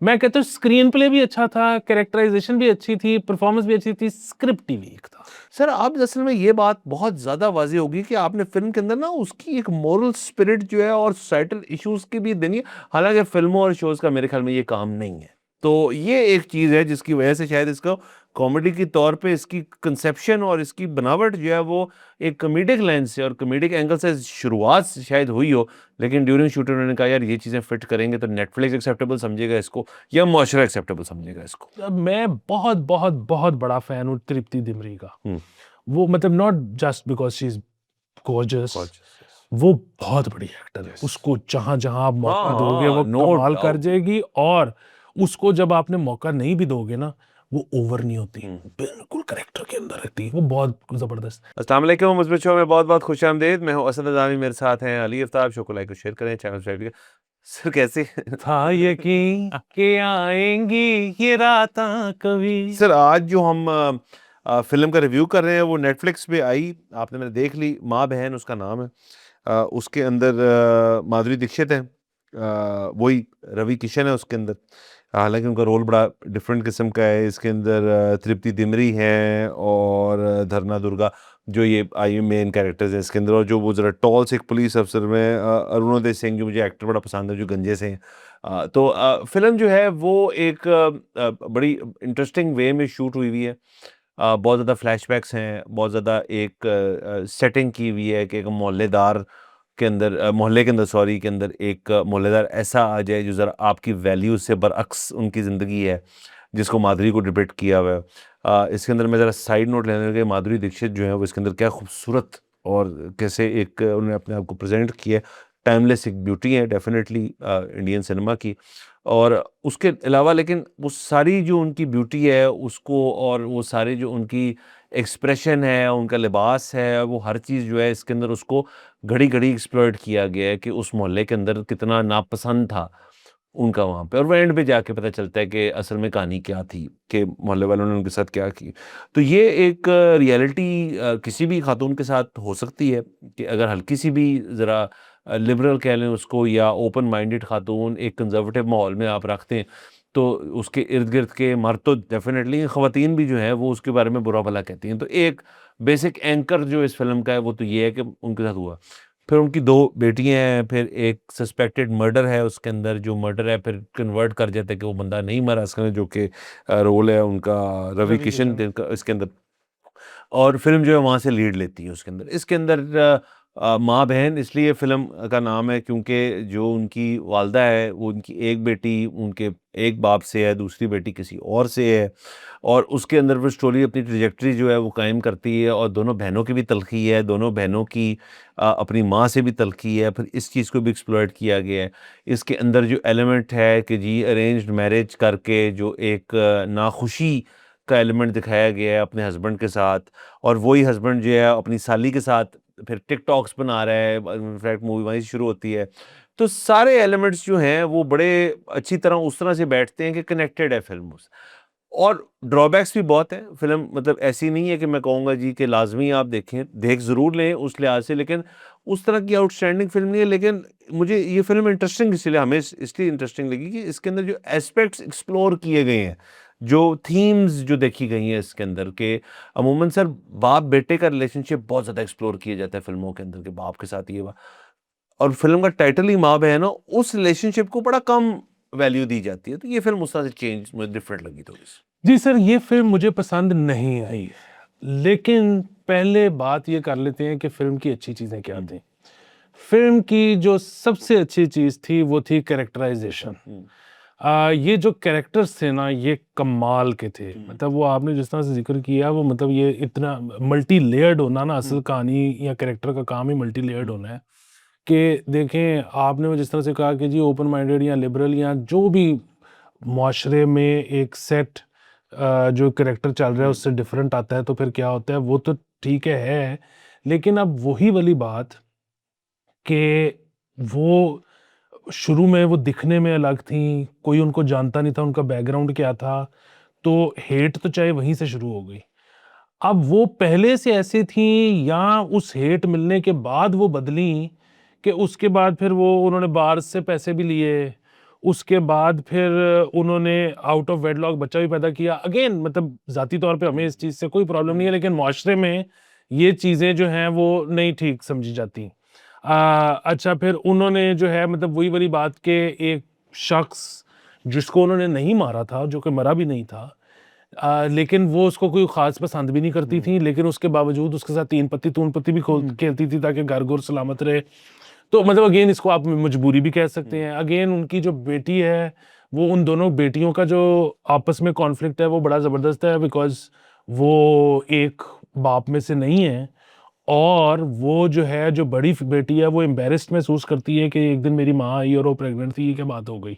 मैं कहता हूँ स्क्रीन प्ले भी अच्छा था, कैरेक्टराइज़ेशन भी अच्छी थी, परफ़ॉर्मेंस भी अच्छी थी, स्क्रिप्ट ही वीक था। सर अब असल में ये बात बहुत ज़्यादा वाज़ेह होगी कि आपने फ़िल्म के अंदर ना उसकी एक मोरल स्पिरिट जो है और सोसाइटल इश्यूज़ की भी देनी है। हालाँकि फ़िल्मों और शोज़ का मेरे ख़्याल में ये काम नहीं है। तो ये एक चीज़ है जिसकी वजह से शायद इसको कॉमेडी के तौर पे इसकी कंसेप्शन और इसकी बनावट जो है वो एक कॉमेडिक लेंस से और कॉमेडिक एंगल से शुरुआत शायद हुई हो, लेकिन ड्यूरिंग शूटिंग उन्होंने कहा यार ये चीज़ें फिट करेंगे तो नेटफ्लिक्स एक्सेप्टेबल समझेगा इसको या मुआशरा एक्सेप्टेबल समझेगा इसको। अब मैं बहुत, बहुत, बहुत बड़ा फ़ैन हूँ तृप्ति डिमरी का। हुँ, वो मतलब not just because she is gorgeous, gorgeous yes. वो बहुत बड़ी एक्टर है। यस। उसको जहाँ-जहाँ आप हाँ, मौका दोगे हाँ, वो नो कमाल कर डाउट। जाएगी और उसको जब आपने मौका नहीं भी दोगे ना, वो ओवर नहीं होती। हुँ। बिल्कुल कैरेक्टर के अंदर रहती है। वो बहुत ज़बरदस्त। अस्सलाम वालेकुम मुज़मिल शो में बहुत-बहुत खुशामदीद। मैं हूँ असद नज़ामी, मेरे साथ हैं अली आफ्ताब। शो को लाइक और शेयर करें, चैनल सब्सक्राइब करें। सर कैसे हैं? था यकीन के आएँगी ये रातां कभी। सर आज जो हम फ़िल्म का रिव्यू कर रहे हैं वो नेटफ्लिक्स पे आई, आपने मैंने देख ली, माँ बहन उसका नाम है। उसके अंदर माधुरी दीक्षित है, वही रवि किशन है उसके अंदर। हालाँकि उनका रोल बड़ा डिफरेंट किस्म का है। इसके अंदर तृप्ति दिमरी हैं और धरना दुर्गा जो ये आई मेन कैरेक्टर्स हैं इसके अंदर, और जो वो ज़रा टॉल से एक पुलिस अफ़सर में अरुणोदय सिंह जो मुझे एक्टर बड़ा पसंद है, जो गंजे से हैं। तो फ़िल्म जो है वो एक बड़ी इंटरेस्टिंग वे में शूट हुई है। बहुत ज़्यादा फ्लैशबैक्स हैं, बहुत ज़्यादा एक सेटिंग की हुई है कि एक मोहल्लेदार के अंदर मोहल्ले के अंदर सॉरी के अंदर एक मोहल्लेदार ऐसा आ जाए जो ज़रा आपकी वैल्यूज़ से बरअक्स उनकी ज़िंदगी है, जिसको माधुरी को डिपिक्ट किया हुआ है। इसके अंदर मैं ज़रा साइड नोट लेने लगा, माधुरी दीक्षित जो है वो इसके अंदर क्या खूबसूरत और कैसे एक उन्होंने अपने आप को प्रेज़ेंट किया है। टाइमलेस एक ब्यूटी है डेफ़िनेटली इंडियन सिनेमा की। और उसके अलावा लेकिन वो सारी जो उनकी ब्यूटी है उसको और वो सारे जो उनकी एक्सप्रेशन है, उनका लिबास है, वो हर चीज़ जो है इसके अंदर उसको घड़ी-घड़ी एक्सप्लॉइट किया गया है कि उस मोहल्ले के अंदर कितना नापसंद था उनका वहाँ पे, और वो एंड पे जाके पता चलता है कि असल में कहानी क्या थी, कि मोहल्ले वालों ने उनके साथ क्या की। तो ये एक रियलिटी किसी भी खातून के साथ हो सकती है कि अगर हल्की-सी भी ज़रा लिबरल कह लें उसको या ओपन माइंडेड खातून एक कंज़र्वेटिव माहौल में आप रखते हैं, तो उसके इर्द-गिर्द के मर्द तो डेफ़िनेटली ख़वातीन भी जो हैं वो उसके बारे में बुरा-भला कहती हैं। तो एक बेसिक एंकर जो इस फ़िल्म का है वो तो ये है कि उनके साथ हुआ। फिर उनकी 2 बेटियाँ हैं, फिर एक सस्पेक्टेड मर्डर है उसके अंदर, जो मर्डर है फिर कन्वर्ट कर जाता है कि वो बंदा नहीं मरा असल में, जो कि रोल है उनका रवि रवि किशन किशन। जिनका इसके अंदर, और फ़िल्म जो है वहाँ से लीड लेती है उसके अंदर। इसके अंदर माँ-बहन इसलिए फ़िल्म का नाम है क्योंकि जो उनकी वालिदा है, वो उनकी एक बेटी उनके एक बाप से है, दूसरी बेटी किसी और से है, और उसके अंदर वो स्टोरी अपनी ट्रैजेक्टरी जो है वो कायम करती है, और दोनों बहनों की भी तल्ख़ी है, दोनों बहनों की अपनी माँ से भी तल्ख़ी है, फिर इस चीज़ को भी एक्सप्लॉइट किया गया है। इसके अंदर जो एलिमेंट है कि जी अरेंज्ड मैरिज करके जो एक नाख़ुशी का एलिमेंट दिखाया गया है अपने हस्बैंड के साथ, और वही हस्बैंड जो है अपनी साली के साथ फिर टिकटॉक्स बना रहा है, इनफैक्ट मूवी वहीं से शुरू होती है। तो सारे एलिमेंट्स जो हैं वो बड़े अच्छी तरह उस तरह से बैठते हैं कि कनेक्टेड है फ़िल्म उस, और ड्रॉबैक्स भी बहुत हैं। फ़िल्म मतलब ऐसी नहीं है कि मैं कहूँगा जी कि लाज़मी आप देखें, देख ज़रूर लें उस लिहाज़ से, लेकिन उस तरह की आउटस्टैंडिंग फ़िल्म नहीं है। लेकिन मुझे ये फ़िल्म इंटरेस्टिंग इसलिए हमें इसलिए इंटरेस्टिंग लगी कि इसके अंदर जो एस्पेक्ट्स एक्सप्लोर किए गए हैं, जो थीम्स जो देखी गई हैं इसके अंदर के, अमूमन सर बाप-बेटे का रिलेशनशिप बहुत ज़्यादा एक्सप्लोर किया जाता है फ़िल्मों के अंदर कि बाप के साथ ये हुआ, और फ़िल्म का टाइटल ही माँ-बहन हो, उस रिलेशनशिप को बड़ा कम वैल्यू दी जाती है। तो ये फ़िल्म उस तरह से चेंज मुझे डिफरेंट लगी थोड़ी-सी। जी सर, ये फ़िल्म मुझे पसंद नहीं आई। लेकिन पहले बात ये कर लेते हैं कि फ़िल्म की अच्छी चीज़ें क्या हुँ, थीं। फ़िल्म की जो सबसे अच्छी चीज़ थी वो थी कैरेक्टराइज़ेशन। हुँ, ये जो कैरेक्टर्स थे ना ये कमाल के थे। हुँ, मतलब वो आपने जिस तरह से ज़िक्र किया वो मतलब ये इतना मल्टी लेयर्ड होना ना, हुँ, असल कहानी या कैरेक्टर का काम ही मल्टी लेयर्ड हुँ, होना है। कि देखें आपने वो जिस तरह से कहा कि जी ओपन माइंडेड या लिबरल या जो भी मुआशरे में एक सेट जो कैरेक्टर चल रहा है हुँ, उससे डिफरेंट आता है तो फिर क्या होता है वो तो ठीक है। लेकिन अब वही वाली बात कि वो शुरू में वो दिखने में अलग थी, कोई उनको जानता नहीं था, उनका बैकग्राउंड क्या था, तो हेट तो चाहे वहीं से शुरू हो गई। अब वो पहले से ऐसी थीं या उस हेट मिलने के बाद वो बदलीं कि उसके बाद फिर वो उन्होंने बार्स से पैसे भी लिए, उसके बाद फिर उन्होंने आउट ऑफ वेडलॉक बच्चा भी पैदा किया। अगेन मतलब जाती तौर पे हमें इस चीज़ से कोई प्रॉब्लम नहीं है, लेकिन माशरे में ये चीज़ें जो हैं वो नहीं ठीक समझी जाती। अच्छा, फिर उन्होंने जो है मतलब वही वाली बात के एक शख्स जिसको उन्होंने नहीं मारा था, जो कि मरा भी नहीं था, लेकिन वो उसको कोई ख़ास पसंद भी नहीं करती थी, लेकिन उसके बावजूद उसके साथ तीन पत्ती तून पत्ती भी खेलती थी ताकि घर घुर सलामत रहे। तो मतलब अगेन इसको आप मजबूरी भी कह सकते हैं। अगेन उनकी जो बेटी है, वो उन दोनों बेटियों का जो आपस में कॉन्फ्लिक्ट है वो बड़ा ज़बरदस्त है, बिकॉज़ वो एक बाप में से नहीं है, और वो जो है जो बड़ी बेटी है वो एम्बेरेस्ड महसूस करती है कि एक दिन मेरी माँ आई और वो प्रेग्नेंट थी, ये क्या बात हो गई।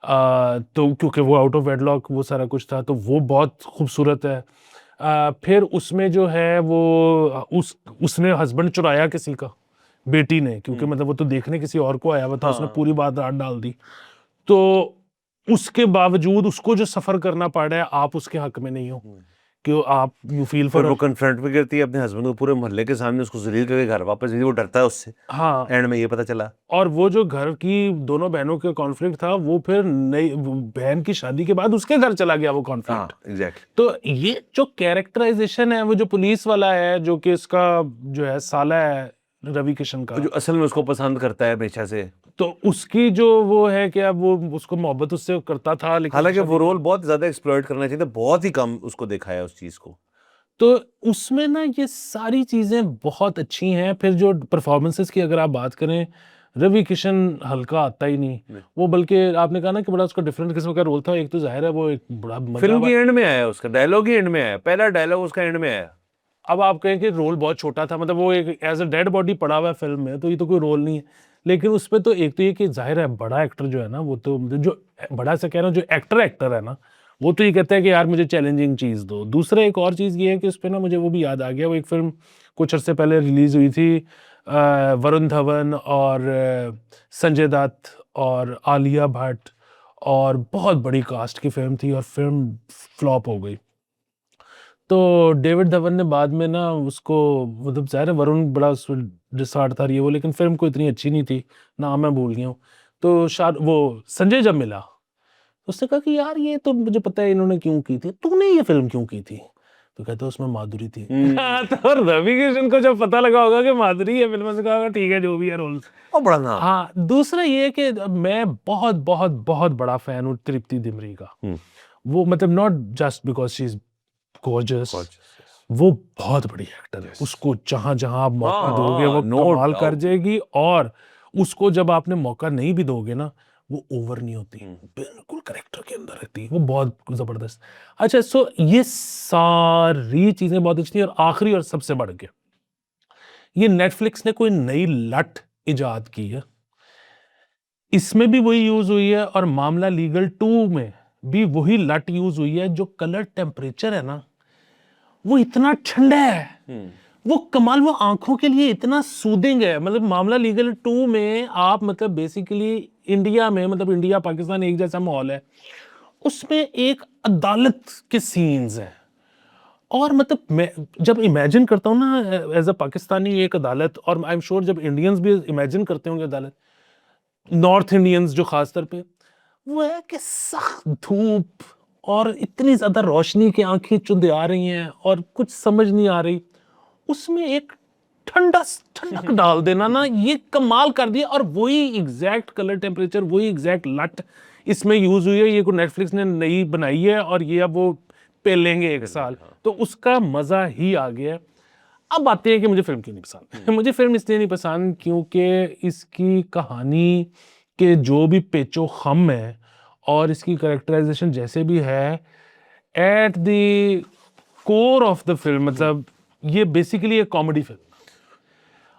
तो क्योंकि वो आउट ऑफ वेडलॉक वो सारा कुछ था, तो वो बहुत खूबसूरत है। फिर उसमें जो है वो उसने हस्बैंड चुराया किसी का, बेटी ने, क्योंकि मतलब वो तो देखने किसी और को आया हुआ था, उसने पूरी बात रात डाल दी। तो उसके बावजूद उसको जो सफर करना पड़ रहा है, आप उसके हक में नहीं हो कि आप यू फील फिर फॉर। वो कन्फ्रंट भी करती है अपने हस्बैंड को पूरे मोहल्ले के सामने, उसको जलील करके घर वापस भेजी, वो डरता है उससे, हाँ, एंड में ये पता चला। और वो जो घर की दोनों बहनों के कॉन्फ्लिक्ट था, वो फिर नई बहन की शादी के बाद उसके घर चला गया वो कॉन्फ्लिक्ट। हाँ एग्जैक्टली। तो ये जो कैरेक्टराइजेशन है, वो जो पुलिस वाला है जो कि इसका जो है साला है रवि किशन का, जो असल में उसको पसंद करता है हमेशा से, तो उसकी जो वो है कि अब वो उसको मोहब्बत उससे करता था, लेकिन हालांकि शादी वो रोल बहुत ज्यादा एक्सप्लॉइट करना चाहिए था, बहुत ही कम उसको दिखाया उस चीज को। तो उसमें ना ये सारी चीजें बहुत अच्छी हैं। फिर जो परफॉर्मेंसेस की अगर आप बात करें, रवि किशन हल्का आता ही नहीं। वो बल्कि आपने कहा ना कि बड़ा उसका डिफरेंट किस्म का रोल था। एक तो जाहिर है वो एक बड़ा मजा फिल्म की एंड में आया, उसका डायलॉग ही एंड में आया, पहला डायलॉग उसका एंड में आया। अब आप कहें कि रोल बहुत छोटा था, मतलब वो एक एज अ डेड बॉडी पड़ा हुआ है फिल्म में, तो ये तो कोई रोल नहीं है। लेकिन उसमें तो एक तो ये कि जाहिर है बड़ा एक्टर जो है ना, वो तो जो बड़ा सा कह रहा हूँ, जो एक्टर है ना, वो तो ये कहता है कि यार मुझे चैलेंजिंग चीज़ दो। दूसरा एक और चीज़ ये है कि उस पे ना मुझे वो भी याद आ गया, वो एक फिल्म कुछ अरसे पहले रिलीज हुई थी, वरुण धवन और संजय दत्त और आलिया भट्ट, और बहुत बड़ी कास्ट की फिल्म थी, और फिल्म फ्लॉप हो गई। तो डेविड धवन ने बाद में ना उसको, मतलब ज़ाहिर है वरुण बड़ा उस डिसार्ड था ये वो, लेकिन फिल्म को इतनी अच्छी नहीं थी, नाम मैं भूल गया हूँ। तो शायद वो संजय जब मिला, तो उसने कहा कि यार ये तो मुझे पता है इन्होंने क्यों की थी, तूने ये फिल्म क्यों की थी? तो कहते उसमें माधुरी थी। तो रवि किशन को जब पता लगा होगा कि माधुरी है फिल्म में, से कहा ठीक है जो भी है रोल। और बड़ा नाम। हाँ, दूसरा ये है कि मैं बहुत बहुत बहुत बड़ा फैन हूँ तृप्ति डिमरी का। वो मतलब not just because she is gorgeous, वो बहुत बड़ी एक्टर है। उसको जहां जहां आप मौका दोगे वो नो कमाल कर डाउट। जाएगी, और उसको जब आपने मौका नहीं भी दोगे ना, वो ओवर नहीं होती, बिल्कुल करेक्टर के अंदर रहती है, वो बहुत जबरदस्त। अच्छा, सो ये सारी चीजें बहुत अच्छी थी, और आखिरी और सबसे बढ़ के ये नेटफ्लिक्स ने कोई नई लट इजाद की है। इसमें भी वही यूज हुई है, और मामला लीगल 2 में भी वही लट यूज हुई है। जो कलर टेम्परेचर है ना, वो इतना ठंडा है, वो कमाल, वो आंखों के लिए इतना सूदिंग है। मतलब मामला लीगल 2 में आप मतलब बेसिकली इंडिया में, मतलब इंडिया पाकिस्तान एक जैसा माहौल है, उसमें एक अदालत के सीन्स हैं, और मतलब मैं जब इमेजिन करता हूँ ना एज अ पाकिस्तानी एक अदालत, और आई एम श्योर जब इंडियंस भी इमेजिन करते होंगे अदालत, नॉर्थ इंडियंस जो खासतौर पे, वो है कि सख्त धूप और इतनी ज्यादा रोशनी की आंखें चुंधे आ रही हैं और कुछ समझ नहीं आ रही, उसमें एक ठंडक डाल देना ना, ये कमाल कर दिया। और वही एग्जैक्ट कलर टेम्परेचर, वही एग्जैक्ट लट इसमें यूज हुई है। ये को नेटफ्लिक्स ने नई बनाई है, और ये अब वो पेलेंगे 1 साल, तो उसका मजा ही आ गया। अब बात है कि मुझे फिल्म क्यों नहीं पसंद। मुझे फिल्म इसलिए नहीं पसंद क्योंकि इसकी कहानी के जो भी पेचो खम है, और इसकी करेक्टराइजेशन जैसे भी है, at the core of the film, मतलब ये बेसिकली एक कॉमेडी फिल्म,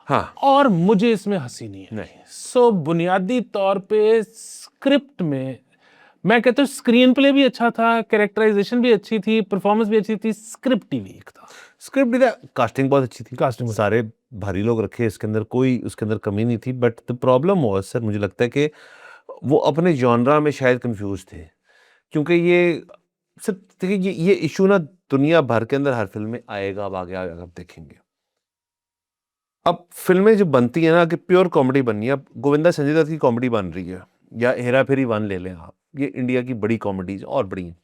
हाँ और मुझे इसमें हंसी नहीं है। नहीं। सो बुनियादी तौर पे स्क्रिप्ट में मैं कहता हूँ स्क्रीन प्ले भी अच्छा था, कैरेक्टराइजेशन भी अच्छी थी, परफॉर्मेंस भी अच्छी थी, स्क्रिप्ट ही वीक था। स्क्रिप्ट भी था, कास्टिंग बहुत अच्छी थी, कास्टिंग सारे भारी लोग रखे इसके अंदर, कोई उसके अंदर कमी नहीं थी। But the problem was sir, मुझे लगता है कि वो अपने जॉनरा में शायद कंफ्यूज थे, क्योंकि ये सर देखिए ये इशू ना दुनिया भर के अंदर हर फिल्म में आएगा, अब आगे आगे आप देखेंगे। अब फिल्में जो बनती है ना कि प्योर कॉमेडी बननी है, अब गोविंदा संजय दत्त की कॉमेडी बन रही है, या हेरा फेरी 1 ले लें आप, ये इंडिया की बड़ी कॉमेडीज और बड़ी हैं।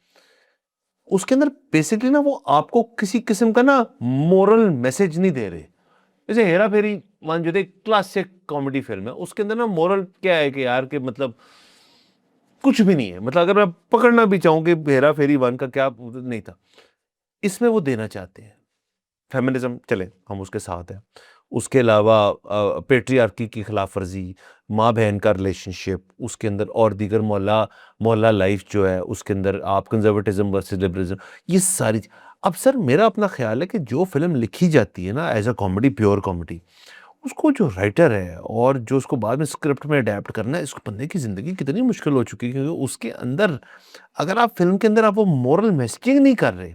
उसके अंदर बेसिकली ना वो आपको किसी किस्म का ना मोरल मैसेज नहीं दे रहे। जैसे हेरा फेरी 1 जो थे क्लासिक कॉमेडी फिल्म है, उसके अंदर ना मोरल क्या है कि यार, कि मतलब कुछ भी नहीं है, मतलब अगर मैं पकड़ना भी चाहूँ कि हेरा फेरी 1 का क्या नहीं था, इसमें वो देना चाहते हैं फेमिनिज्म, चले हम उसके साथ हैं। उसके अलावा पेट्रियार्की की खिलाफ वर्जी, माँ बहन का रिलेशनशिप, उसके अंदर और दीगर मोहल्ला मोहल्ला लाइफ जो है, उसके अंदर आप कंजर्वेटिज्म वर्सेस लिबरलिज्म, ये सारी। अब सर मेरा अपना ख्याल है कि जो फिल्म लिखी जाती है ना as a comedy, pure comedy, उसको जो राइटर है और जो उसको बाद में स्क्रिप्ट में अडेप्ट करना है, इस बंदे की ज़िंदगी कितनी मुश्किल हो चुकी है, क्योंकि उसके अंदर अगर आप फिल्म के अंदर आप वो मोरल मैसेजिंग नहीं कर रहे,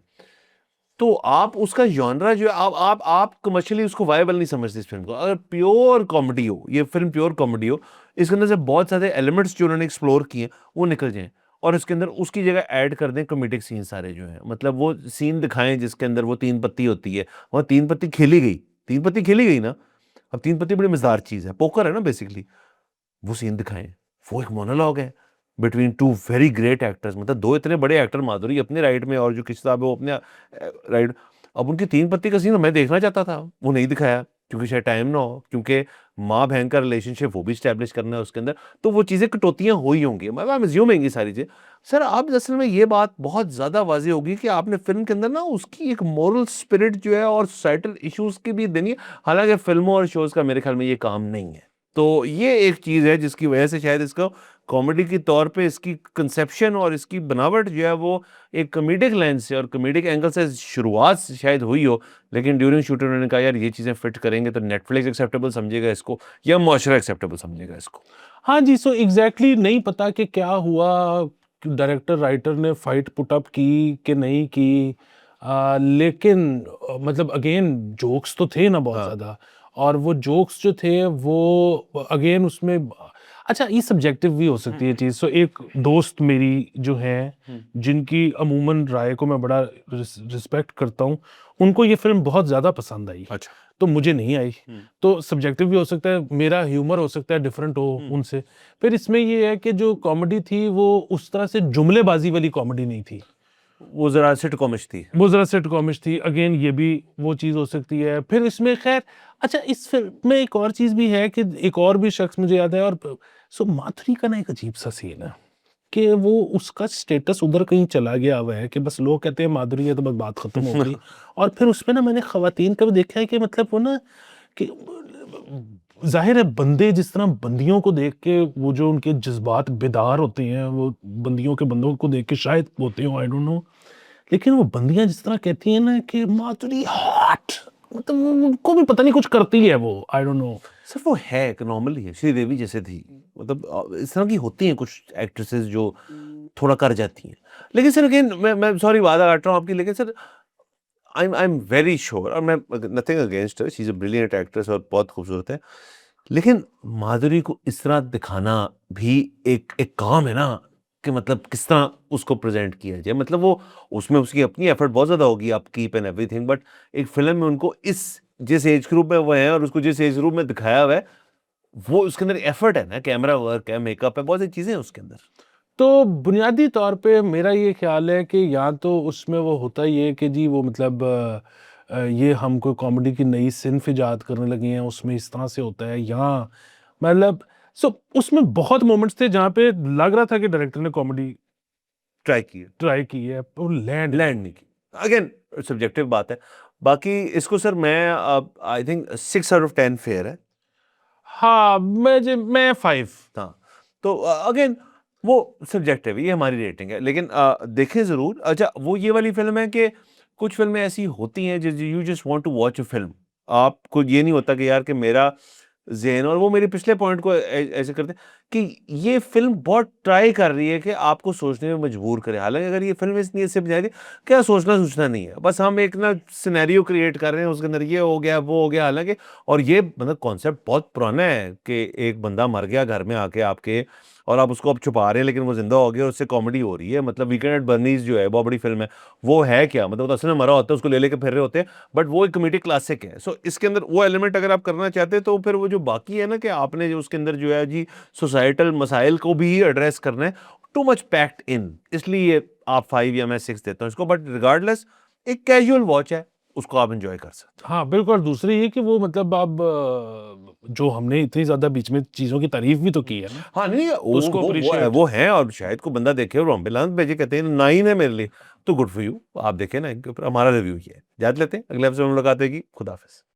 तो आप उसका जॉनरा जो है, आप कमर्शियली उसको वायबल नहीं समझते इस फिल्म को। अगर प्योर कॉमेडी हो, ये फिल्म प्योर कॉमेडी हो, इसके अंदर से बहुत सारे एलिमेंट्स जो उन्होंने एक्सप्लोर किए वो निकल जाएं, और इसके अंदर उसकी जगह ऐड कर दें कॉमेडिक सीन सारे जो हैं, मतलब वो सीन दिखाएं जिसके अंदर वो 3 पत्ती होती है, वहाँ 3 पत्ती खेली गई, 3 पत्ती खेली गई ना, अब 3 पत्ती बड़ी मजेदार चीज़ है, पोकर है ना बेसिकली, वो सीन दिखाएं। वो एक मोनोलॉग है between two very great actors, मतलब 2 इतने बड़े एक्टर, माधुरी अपने राइट में और जो किसी साहब है वो अपने राइट। अब उनकी 3 पत्ती का सीन मैं देखना चाहता था, वो नहीं दिखाया, क्योंकि शायद टाइम ना हो, क्योंकि माँ बहन का रिलेशनशिप वो भी स्टैब्लिश करना है उसके अंदर, तो वो चीज़ें कटौतियाँ हुई होंगी, मैं अज्यूमिंग ये सारी चीज़ें। सर अब असल में ये बात बहुत ज़्यादा वाज़ेह होगी कि आपने फिल्म के अंदर ना उसकी एक मोरल स्पिरिट जो है और सोसाइटल इश्यूज़ की भी देनी है, हालांकि फिल्मों और शोज़ का मेरे ख्याल में ये काम नहीं है। तो ये एक चीज़ है जिसकी वजह से शायद इसको कॉमेडी के तौर पे इसकी कंसेप्शन और इसकी बनावट जो है वो एक कॉमेडिक लेंस से और कॉमेडिक एंगल से शुरुआत शायद हुई हो, लेकिन ड्यूरिंग शूटिंग उन्होंने कहा यार ये चीज़ें फिट करेंगे तो नेटफ्लिक्स एक्सेप्टेबल समझेगा इसको या मुआशरा एक्सेप्टेबल समझेगा इसको। हाँ जी, सो एग्ज़ैक्टली नहीं पता कि क्या हुआ, डायरेक्टर राइटर ने फाइट पुट अप की कि नहीं की। लेकिन मतलब अगेन जोक्स तो थे ना बहुत हाँ। ज़्यादा, और वो जोक्स जो थे वो अगेन उसमें अच्छा ये सब्जेक्टिव भी हो सकती है चीज़। सो एक दोस्त मेरी जो हैं, जिनकी अमूमन राय को मैं बड़ा रिस्पेक्ट करता हूँ, उनको ये फ़िल्म बहुत ज़्यादा पसंद आई, अच्छा। तो मुझे नहीं आई। तो सब्जेक्टिव भी हो सकता है, मेरा ह्यूमर हो सकता है डिफरेंट हो उनसे। फिर इसमें ये है कि जो कॉमेडी थी वो उस तरह से जुमलेबाजी वाली कॉमेडी नहीं थी, वो ज़रा सिटकॉमिश थी। वो ज़रा सिटकॉमिश थी। अगेन ये भी वो चीज़ हो सकती है। फिर इसमें खैर अच्छा इस फ़िल्म में एक और चीज़ भी है कि एक और भी शख्स मुझे याद है, और सो माधुरी का ना एक अजीब-सा सीन है कि वो उसका स्टेटस उधर कहीं चला गया हुआ है कि बस लोग कहते हैं माधुरी है तो बस बात खत्म हो गई। और फिर उसमें ना मैंने खवातीन का भी देखा है कि मतलब वो ना कि ज़ाहिर है बंदे जिस तरह बंदियों को देख के वो जो उनके जज़्बात बेदार होते हैं, वो बंदियों के बंदों को देख के शायद होते हों, आई डोंट नो। लेकिन वो बंदियाँ जिस तरह कहती हैं ना कि माधुरी हॉट, मतलब उनको भी पता नहीं कुछ करती है वो, आई डोंट नो। सिर्फ वो है एक नॉर्मल ही है, श्रीदेवी जैसे थी, मतलब इस तरह की होती हैं कुछ एक्ट्रेसेस जो थोड़ा कर जाती हैं। लेकिन सर अगेन मैं सॉरी बात काट रहा हूँ आपकी, लेकिन sir I am very sure, और मैं nothing against her, she is a brilliant actress और बहुत खूबसूरत है, लेकिन माधुरी को इस तरह दिखाना भी एक एक काम है ना, कि मतलब किस तरह उसको प्रेज़ेंट किया जाए, मतलब वो उसमें उसकी अपनी एफ़र्ट बहुत ज़्यादा होगी अपकीप एंड एवरीथिंग, बट एक फ़िल्म में उनको इस जिस एज ग्रुप में वो हैं और उसको जिस एज ग्रुप में दिखाया हुआ है, वो उसके अंदर एफ़र्ट है ना, कैमरा वर्क है, मेकअप है, बहुत सी चीज़ें हैं उसके अंदर। तो बुनियादी तौर पे मेरा ये ख़्याल है कि या तो उसमें वो होता ही है कि जी वो मतलब ये हम कोई कॉमेडी की नई सिन्फ़ इजाद करने लगे हैं, उसमें इस तरह से होता है, या मतलब सो उसमें बहुत मोमेंट्स थे जहाँ पे लग रहा था कि डायरेक्टर ने कॉमेडी ट्राई किए, ट्राई की है, वो लैंड लैंड नहीं की। अगेन सब्जेक्टिव बात है। बाकी इसको सर मैं I think 6 out of 10 fair है। हाँ, मैं 5। हाँ, तो अगेन वो सब्जेक्टिव है, ये हमारी रेटिंग है, लेकिन देखें ज़रूर। अच्छा, वो ये वाली फ़िल्म है कि कुछ फ़िल्में ऐसी होती हैं जिस you just want to watch a film. आपको ये नहीं होता कि यार कि मेरा ज़हन, और वो मेरे पिछले पॉइंट को ऐसे करते हैं कि ये फ़िल्म बहुत ट्राई कर रही है कि आपको सोचने में मजबूर करे। हालाँकि अगर ये फ़िल्म इस नीयत से बनाई थी, क्या सोचना-सूचना नहीं है। बस हम एक ना सिनेरियो क्रिएट कर रहे हैं, उसके अंदर ये हो गया, वो हो गया, हालाँकि और ये मतलब कॉन्सेप्ट बहुत पुराना है कि एक बंदा मर गया घर में आके आपके, और आप उसको अब छुपा रहे हैं, लेकिन वो ज़िंदा हो गया और उससे कॉमेडी हो रही है। मतलब वीकेंड एट बर्नीज़ जो है बहुत बड़ी फ़िल्म है, वो है क्या? मतलब वो तो असल में मरा होता है, उसको ले-लेके फिर रहे होते हैं, बट वो एक कॉमेडी क्लासिक है। सो इसके अंदर वो एलिमेंट अगर आप करना चाहते हैं, तो फिर वो जो बाकी है ना कि आपने जो उसके अंदर जो है जी सोसाइटी सोसाइटल मसाइल को भी एड्रेस करना है, टू मच पैक्ड इन, इसलिए आप 5 या मैं 6 देता हूँ इसको, बट रिगार्डलेस एक कैजुअल वॉच है, उसको आप एंजॉय कर सकते हैं। हाँ, बिल्कुल। और दूसरी ये कि वो मतलब अब जो हमने इतनी ज़्यादा बीच में चीज़ों की तारीफ़ भी तो की है ना, हाँ, नहीं उसको अप्रिशिएट वो है, और शायद को बंदा देखे और एम्बुलेंस भेजे कहते हैं 9 है मेरे लिए, तो गुड फॉर यू, आप देखें ना इनके ऊपर, हमारा रिव्यू ये है। इजाज़त लेते हैं, अगले हफ्ते में मुलाकात होगी, खुदा हाफ़िज़।